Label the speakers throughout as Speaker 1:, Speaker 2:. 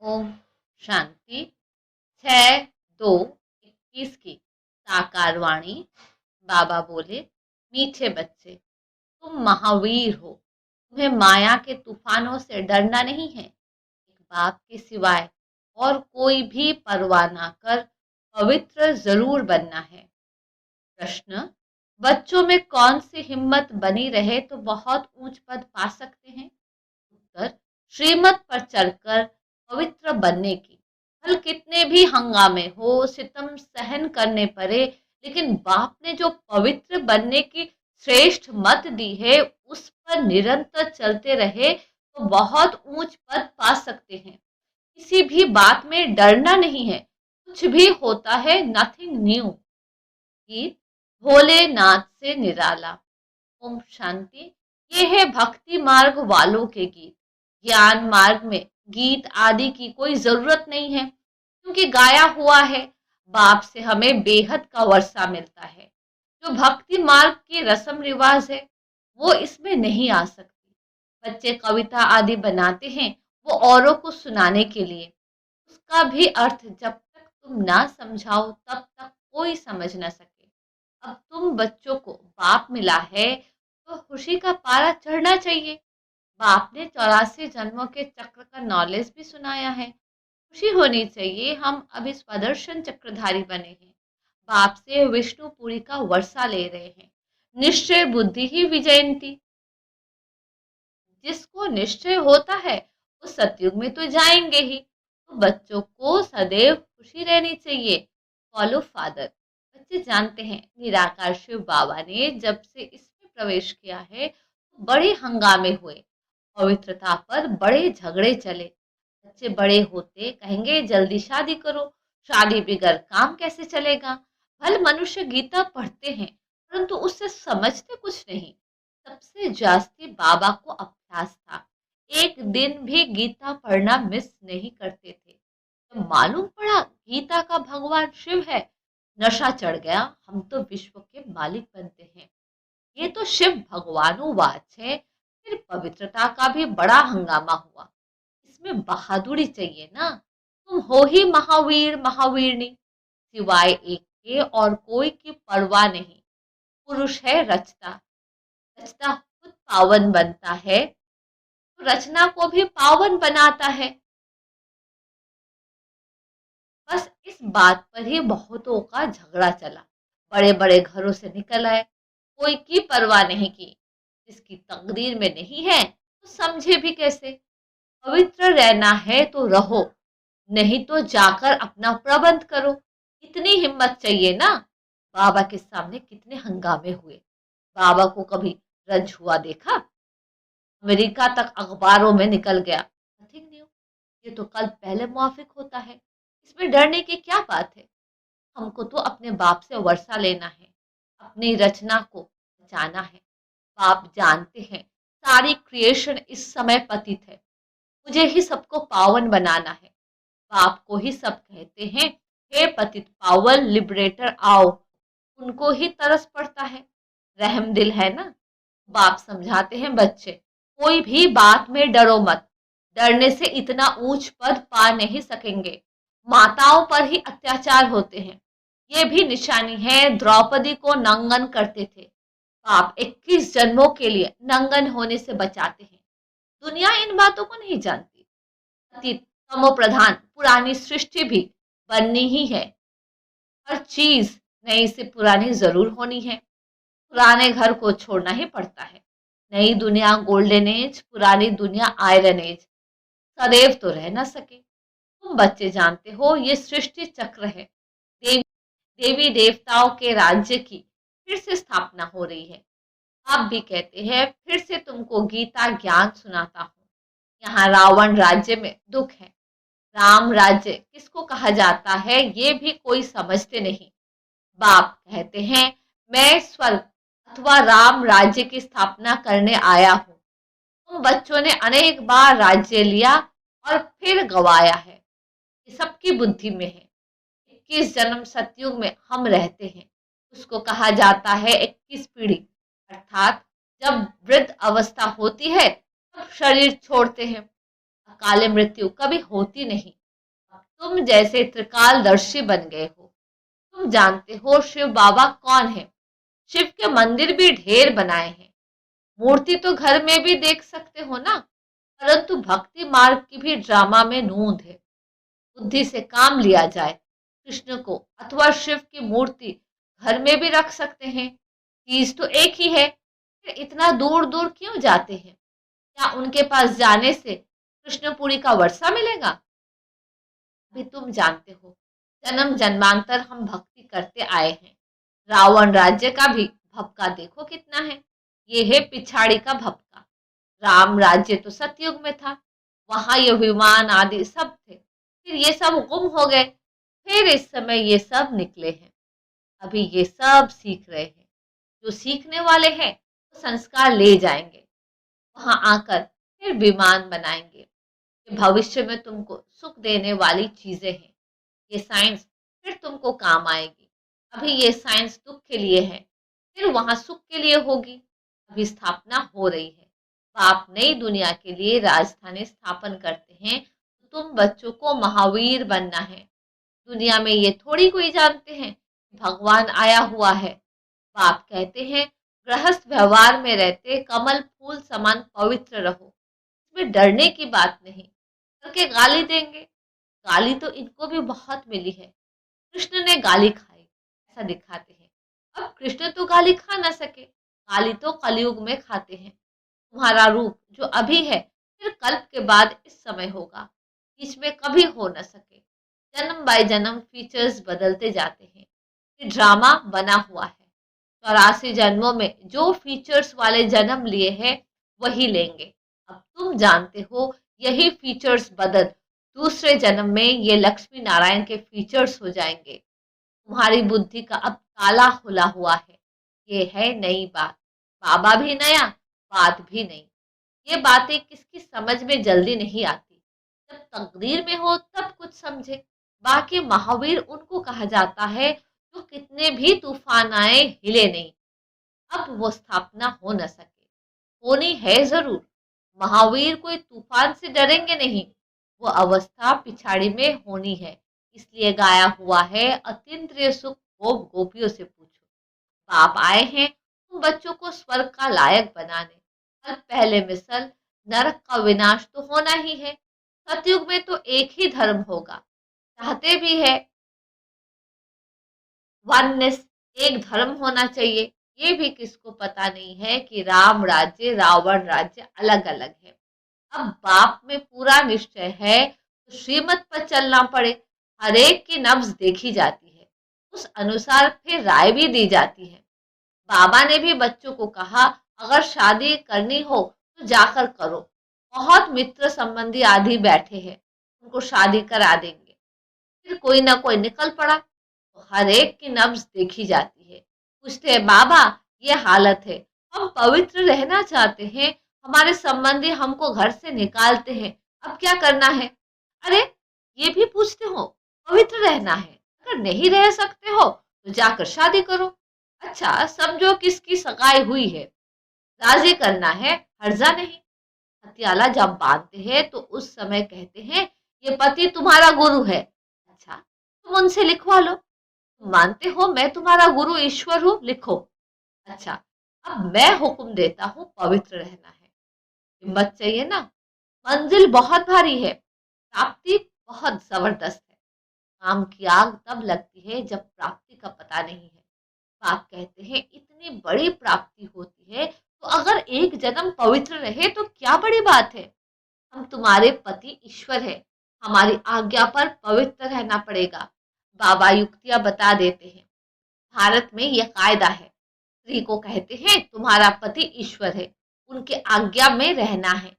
Speaker 1: ओम शांति। 6/2/21 की साकार वाणी। बाबा बोले, मीठे बच्चे, तुम महावीर हो। तुम्हें माया के तूफानों से डरना नहीं है। एक बाप के सिवाय और कोई भी परवाह ना कर पवित्र जरूर बनना है। प्रश्न, बच्चों में कौन सी हिम्मत बनी रहे तो बहुत ऊंच पद पा सकते हैं? उत्तर, श्रीमत पर चलकर पवित्र बनने की। भल कितने भी हंगामे हो, सितम सहन करने पड़े, लेकिन बाप ने जो पवित्र बनने की श्रेष्ठ मत दी है उस पर निरंतर चलते रहे तो बहुत ऊंच पद पा सकते हैं। किसी भी बात में डरना नहीं है। कुछ भी होता है, नथिंग न्यू। गीत भोलेनाथ से निराला। ओम शांति। ये है भक्ति मार्ग वालों के गीत। ज्ञान मार्ग में गीत आदि की कोई जरूरत नहीं है, क्योंकि गाया हुआ है। बाप से हमें बेहद का वर्षा मिलता है। जो भक्ति मार्ग की रस्म रिवाज है वो इसमें नहीं आ सकती। बच्चे कविता आदि बनाते हैं वो औरों को सुनाने के लिए। उसका भी अर्थ जब तक तुम ना समझाओ तब तक कोई समझ ना सके। अब तुम बच्चों को बाप मिला है तो खुशी का पारा चढ़ना चाहिए। बाप ने 84 जन्मों के चक्र का नॉलेज भी सुनाया है। खुशी होनी चाहिए, हम अभी स्वदर्शन चक्रधारी बने हैं। बाप से विष्णुपुरी का वर्षा ले रहे हैं। निश्चय बुद्धि ही विजयंती। जिसको निश्चय होता है वो सतयुग में तो जाएंगे ही। तो बच्चों को सदैव खुशी रहनी चाहिए। Follow father. बच्चे जानते हैं निराकार शिव बाबा ने जब से इसमें प्रवेश किया है तो बड़े हंगामे हुए। पवित्रता पर बड़े झगड़े चले। बच्चे बड़े होते कहेंगे जल्दी शादी करो, शादी बगैर काम कैसे चलेगा। भले मनुष्य गीता पढ़ते हैं परंतु उससे समझते कुछ नहीं। सबसे जास्ती बाबा को अभ्यास था। एक दिन भी गीता पढ़ना मिस नहीं करते थे। जब मालूम पड़ा गीता का भगवान शिव है, नशा चढ़ गया। हम तो विश्व के मालिक बनते हैं, ये तो शिव भगवानुवाच है। फिर पवित्रता का भी बड़ा हंगामा हुआ। इसमें बहादुरी चाहिए ना। तुम हो ही महावीर महावीरनी। सिवाय एक के और कोई की परवाह नहीं। पुरुष है रचता। रचता खुद पावन बनता है तो रचना को भी पावन बनाता है। बस इस बात पर ही बहुतों का झगड़ा चला। बड़े बड़े घरों से निकल आए, कोई की परवाह नहीं की। जिसकी तकदीर में नहीं है तो समझे भी कैसे। पवित्र रहना है तो रहो, नहीं तो जाकर अपना प्रबंध करो। इतनी हिम्मत चाहिए ना। बाबा के सामने कितने हंगामे हुए। बाबा को कभी रंज हुआ देखा? अमेरिका तक अखबारों में निकल गया। Nothing new. ये तो कल पहले मुआफिक होता है। इसमें डरने की क्या बात है? हमको तो अपने बाप से वर्षा लेना है, अपनी रचना को बचाना है। बाप जानते हैं सारी क्रिएशन इस समय पतित है। मुझे ही सबको पावन बनाना है। बाप को ही सब कहते हैं, हे पतित पावन लिबरेटर आओ। उनको ही तरस पड़ता है। रहम दिल है ना। बाप समझाते हैं, बच्चे कोई भी बात में डरो मत। डरने से इतना ऊंच पद पा नहीं सकेंगे। माताओं पर ही अत्याचार होते हैं। ये भी निशानी है, द्रौपदी को नंगन करते थे। बाप 21 जन्मों के लिए नंगन होने से बचाते हैं। दुनिया इन बातों को नहीं जानती। अतीत तमो प्रधान पुरानी सृष्टि भी बननी ही है। हर चीज नई से पुरानी जरूर होनी है। पुराने घर को छोड़ना ही पड़ता है। नई दुनिया गोल्डन एज, पुरानी दुनिया आयरन एज सदैव तो रह ना सके। तुम बच्चे जानते हो ये सृष्टि चक्र है। देवी देवी देवताओं के राज्य की फिर से स्थापना हो रही है। आप भी कहते हैं फिर से तुमको गीता ज्ञान सुनाता हूँ। यहाँ रावण राज्य में दुख है। राम राज्य किसको कहा जाता है ये भी कोई समझते नहीं। बाप कहते हैं मैं स्वर्ग अथवा राम राज्य की स्थापना करने आया हूँ। तुम बच्चों ने अनेक बार राज्य लिया और फिर गवाया है। ये सबकी बुद्धि में है। 21 जन्म सतयुग में हम रहते हैं, उसको कहा जाता है 21 पीढ़ी। अर्थात जब वृद्ध अवस्था होती है तब शरीर छोड़ते हैं। अकाल मृत्यु कभी होती नहीं। अब तुम जैसे त्रिकालदर्शी बन गए हो। तुम जानते हो शिव बाबा कौन है। शिव के मंदिर भी ढेर बनाए हैं, मूर्ति तो घर में भी देख सकते हो ना। परंतु भक्ति मार्ग की भी ड्रामा में नूंद है। बुद्धि से काम लिया जाए, कृष्ण को अथवा शिव की मूर्ति घर में भी रख सकते हैं। चीज तो एक ही है, फिर इतना दूर दूर क्यों जाते हैं? क्या उनके पास जाने से कृष्णपुरी का वर्षा मिलेगा? अभी तुम जानते हो, जन्म जन्मांतर हम भक्ति करते आए हैं। रावण राज्य का भी भपका देखो कितना है। ये है पिछाड़ी का भपका। राम राज्य तो सतयुग में था, वहां ये विमान आदि सब थे, फिर ये सब गुम हो गए, फिर इस समय ये सब निकले हैं। अभी ये सब सीख रहे हैं। जो सीखने वाले हैं वो संस्कार ले जाएंगे, वहां आकर फिर विमान बनाएंगे। ये भविष्य में तुमको सुख देने वाली चीजें हैं। ये साइंस फिर तुमको काम आएगी। अभी ये साइंस दुख के लिए है, फिर वहां सुख के लिए होगी। अभी स्थापना हो रही है। बाप नई दुनिया के लिए राजधानी स्थापन करते हैं, तो तुम बच्चों को महावीर बनना है। दुनिया में ये थोड़ी कोई जानते हैं कि भगवान आया हुआ है। बाप कहते हैं गृहस्थ व्यवहार में रहते कमल फूल समान पवित्र रहो। इसमें डरने की बात नहीं। करके गाली देंगे, गाली तो इनको भी बहुत मिली है। कृष्ण ने गाली खाई ऐसा दिखाते हैं। अब कृष्ण तो गाली खा ना सके, गाली तो कलयुग में खाते हैं। तुम्हारा रूप जो अभी है फिर कल्प के बाद इस समय होगा, बीच में कभी हो न सके। जन्म बाय जन्म फीचर्स बदलते जाते हैं। ये ड्रामा बना हुआ है। 84 जन्मों में जो फीचर्स वाले जन्म लिए हैं वही लेंगे। अब तुम जानते हो यही फीचर्स बदल दूसरे जन्म में ये लक्ष्मी नारायण के फीचर्स हो जाएंगे। तुम्हारी बुद्धि का अब ताला खुला हुआ है। ये है नई बात। बाबा भी नया, बात भी नई। ये बातें किसकी समझ में जल्दी नहीं आती। जब तकदीर में हो तब कुछ समझे। बाकी महावीर उनको कहा जाता है जो कितने भी तूफान आए हिले नहीं। अब वो स्थापना हो न सके, होनी है जरूर। महावीर कोई तूफान से डरेंगे नहीं। वो अवस्था पिछाड़ी में होनी है। इसलिए गाया हुआ है अतीन्द्रिय सुख गोप गोपियों से पूछो। बाप आए हैं तुम बच्चों को स्वर्ग का लायक बनाने। कल पहले मिसल नरक का विनाश तो होना ही है। सतयुग में तो एक ही धर्म होगा। चाहते भी है वननेस, एक धर्म होना चाहिए। ये भी किसको पता नहीं है कि राम राज्य रावण राज्य अलग अलग है। अब बाप में पूरा निश्चय है तो श्रीमत पर चलना पड़े। हरेक की नब्ज देखी जाती है, उस अनुसार फिर राय भी दी जाती है। बाबा ने भी बच्चों को कहा अगर शादी करनी हो तो जाकर करो। बहुत मित्र संबंधी आदि बैठे हैं, उनको शादी करा देंगे। फिर कोई ना कोई निकल पड़ा तो हर एक की नब्ज देखी जाती है। पूछते हैं बाबा ये हालत है, हम पवित्र रहना चाहते हैं, हमारे संबंधी हमको घर से निकालते हैं, अब क्या करना है? अरे ये भी पूछते हो, पवित्र रहना है, अगर नहीं रह सकते हो तो जाकर शादी करो। अच्छा समझो किसकी सगाई हुई है, राजी करना है, हर्जा नहीं। हथियाला जब बांधते हैं तो उस समय कहते हैं ये पति तुम्हारा गुरु है। अच्छा तुम उनसे लिखवा लो, तुम मानते हो मैं तुम्हारा गुरु ईश्वर हूँ, लिखो। अच्छा अब मैं हुक्म देता हूँ पवित्र रहना है। हिम्मत चाहिए ना। मंजिल बहुत भारी है, प्राप्ति बहुत जबरदस्त है। काम की आग तब लगती है जब प्राप्ति का पता नहीं है। बाप कहते हैं इतनी बड़ी प्राप्ति होती है तो अगर एक जन्म पवित्र रहे तो क्या बड़ी बात है। हम तुम्हारे पति ईश्वर है, हमारी आज्ञा पर पवित्र रहना पड़ेगा। बाबा युक्तियां बता देते हैं। भारत में यह कायदा है, स्त्री को कहते हैं तुम्हारा पति ईश्वर है, उनके आज्ञा में रहना है।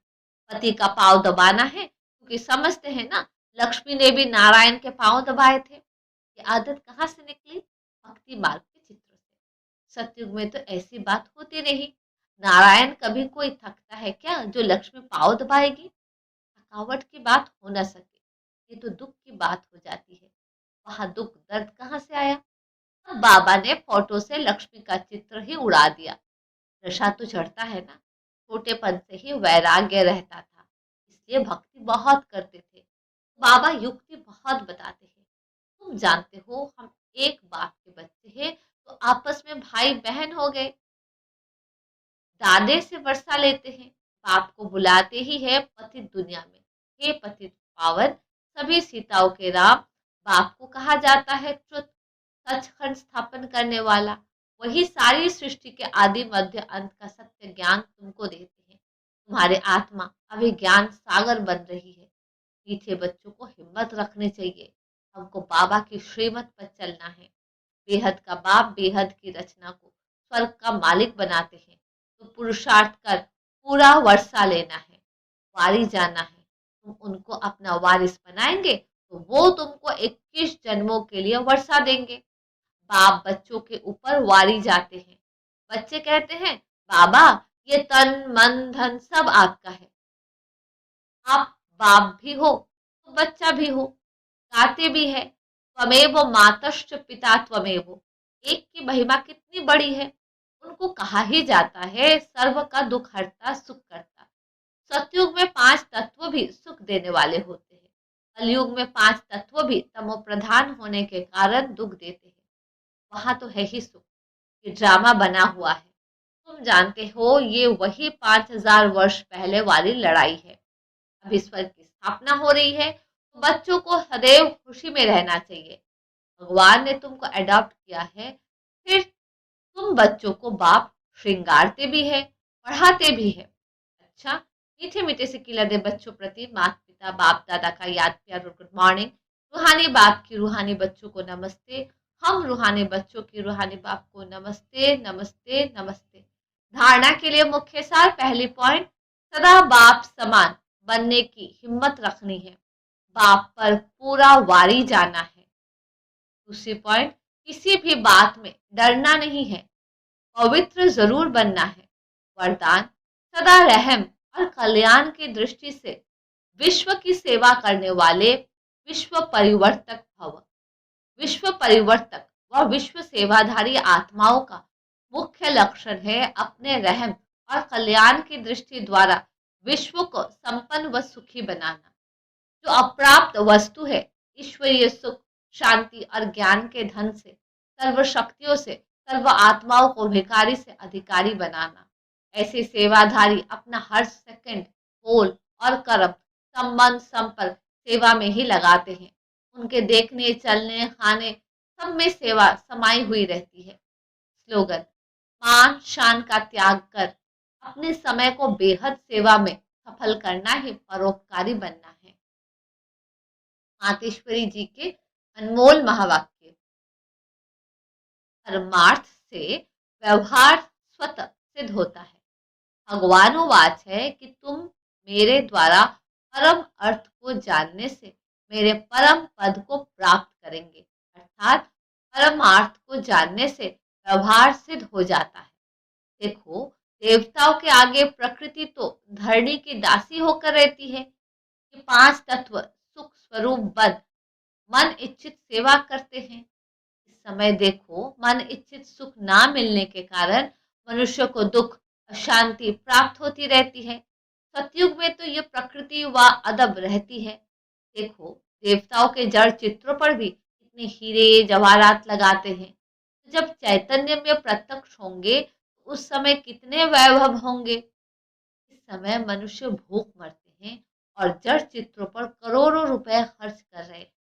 Speaker 1: पति का पांव दबाना है क्योंकि समझते हैं ना लक्ष्मी ने भी नारायण के पांव दबाए थे। ये आदत कहाँ से निकली? भक्ति मार्ग के चित्रों से। सतयुग में तो ऐसी बात होती नहीं। नारायण कभी कोई थकता है क्या जो लक्ष्मी पांव दबाएगी? थकावट की बात हो न सके, ये तो दुख की बात हो जाती है। वहां दुख दर्द कहाँ से आया? तब बाबा ने फोटो से लक्ष्मी का चित्र ही उड़ा दिया। नशा तो चढ़ता है ना, छोटेपन से ही वैराग्य रहता था, इसलिए लिए भक्ति बहुत करते थे। बाबा युक्ति बहुत बताते हैं। तुम जानते हो, हम एक बाप के बच्चे हैं, तो आपस में भाई बहन हो गए। दादे से वर्षा लेते हैं, बाप को बुलाते ही है पतित दुनिया में। हे पतित पावन, सभी सीताओं के राम, बाप को कहा जाता है ट्रुथ, सचखंड स्थापन करने वाला। वही सारी सृष्टि के आदि मध्य अंत का सत्य ज्ञान तुमको देते हैं। तुम्हारे आत्मा अभी ज्ञान सागर बन रही है। मीठे बच्चों को हिम्मत रखनी चाहिए। हमको बाबा की श्रीमत पर चलना है। बेहद का बाप बेहद की रचना को स्वर्ग का मालिक बनाते हैं, तो पुरुषार्थ कर पूरा वर्षा लेना है, वारी जाना है। तुम उनको अपना वारिस बनाएंगे तो वो तुमको 21 जन्मों के लिए वर्षा देंगे। बाप बच्चों के ऊपर वारी जाते हैं। बच्चे कहते हैं, बाबा ये तन मन धन सब आपका है। आप बाप भी हो तो बच्चा भी हो, गाते भी है, त्वमेव मातश्च पिता त्वमेव। एक की महिमा कितनी बड़ी है। उनको कहा ही जाता है सर्व का दुख हरता सुख करता। सतयुग में 5 तत्व भी सुख देने वाले होते हैं। कलयुग में 5 तत्व भी तमो प्रधान होने के कारण दुख देते हैं। वहां तो है ही सुख, ये ड्रामा बना हुआ है। तुम जानते हो, ये वही 5000 वर्ष पहले वाली लड़ाई है। अब ईश्वर की स्थापना हो रही है, तो बच्चों को सदैव खुशी में रहना चाहिए। भगवान ने तुमको अडॉप्ट किया है, फिर तुम बच्चों को बाप श्रृंगारते भी है, पढ़ाते भी है। अच्छा, मीठे मीठे से खिलते बच्चों प्रति माता पिता बाप दादा का याद प्यार और गुड मॉर्निंग। रूहानी बाप की रूहानी बच्चों को नमस्ते। हम रूहानी बच्चों की रूहानी बाप को नमस्ते नमस्ते नमस्ते। धारणा के लिए मुख्य सार, पहली पॉइंट, सदा बाप समान बनने की हिम्मत रखनी है। बाप पर पूरा वारी जाना है। दूसरी पॉइंट, किसी भी बात में डरना नहीं है, पवित्र जरूर बनना है। वरदान, सदा रहम और कल्याण की दृष्टि से विश्व की सेवा करने वाले विश्व परिवर्तक भव। विश्व परिवर्तक व विश्व सेवाधारी आत्माओं का मुख्य लक्षण है अपने रहम और कल्याण की दृष्टि द्वारा विश्व को संपन्न व सुखी बनाना। जो अप्राप्त वस्तु है, ईश्वरीय सुख, शांति और ज्ञान के धन से, सर्व शक्तियों से सर्व आत्माओं को भिखारी से अधिकारी बनाना। ऐसे सेवाधारी अपना हर सेकंड, बोल और कर्म, संबंध, संपर्क सेवा में ही लगाते हैं। उनके देखने, चलने, खाने सब में सेवा समाई हुई रहती है। स्लोगन, मान शान का त्याग कर अपने समय को बेहद सेवा में सफल करना ही परोपकारी बनना है। मातेश्वरी जी के अनमोल महावाक्य, परमार्थ से व्यवहार स्वतः सिद्ध होता है। भगवानुवाच है कि तुम मेरे द्वारा परम अर्थ को जानने से मेरे परम पद को प्राप्त करेंगे। अर्थात परमार्थ को जानने से व्यवहार सिद्ध हो जाता है। देखो, देवताओं के आगे प्रकृति तो धरणी की दासी होकर रहती है। ये 5 तत्व सुख स्वरूप बद मन इच्छित सेवा करते हैं। इस समय देखो, मन इच्छित सुख ना मिलने के कारण मनुष्य को दुख, अशांति प्राप्त होती रहती है। सतयुग में तो ये प्रकृति व अदब रहती है। देखो, देवताओं के जड़ चित्रों पर भी कितने हीरे जवाहरात लगाते हैं। तो जब चैतन्य में प्रत्यक्ष होंगे तो उस समय कितने वैभव होंगे। इस समय मनुष्य भूख मरते हैं और जड़ चित्रों पर करोड़ों रुपए खर्च कर रहे हैं।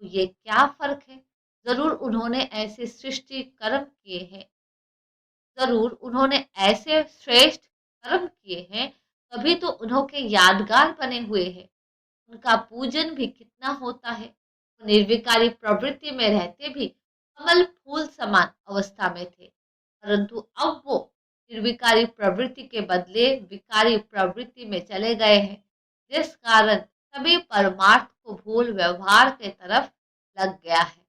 Speaker 1: तो ये क्या फर्क है। जरूर उन्होंने ऐसे सृष्टि कर्म किए हैं, जरूर उन्होंने ऐसे श्रेष्ठ कर्म किए हैं, तभी तो उन्होंने यादगार बने हुए हैं। उनका पूजन भी कितना होता है। वो निर्विकारी प्रवृत्ति में रहते भी कमल फूल समान अवस्था में थे, परंतु अब वो निर्विकारी प्रवृत्ति के बदले विकारी प्रवृत्ति में चले गए हैं, जिस कारण सभी परमार्थ को भूल व्यवहार के तरफ लग गया है।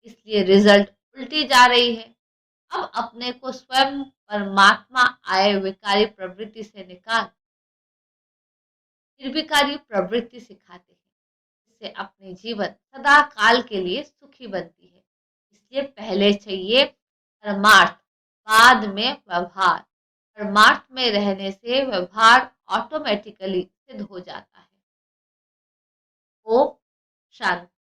Speaker 1: इसलिए रिजल्ट उल्टी जा रही है। अब अपने को स्वयं परमात्मा आए विकारी प्रवृत्ति से निकाल निर्विकारी प्रवृत्ति सिखाते हैं, जिससे अपने जीवन सदा काल के लिए सुखी बनती है। इसलिए पहले चाहिए परमार्थ, बाद में व्यवहार। परमार्थ में रहने से व्यवहार ऑटोमेटिकली सिद्ध हो जाता है। शांति।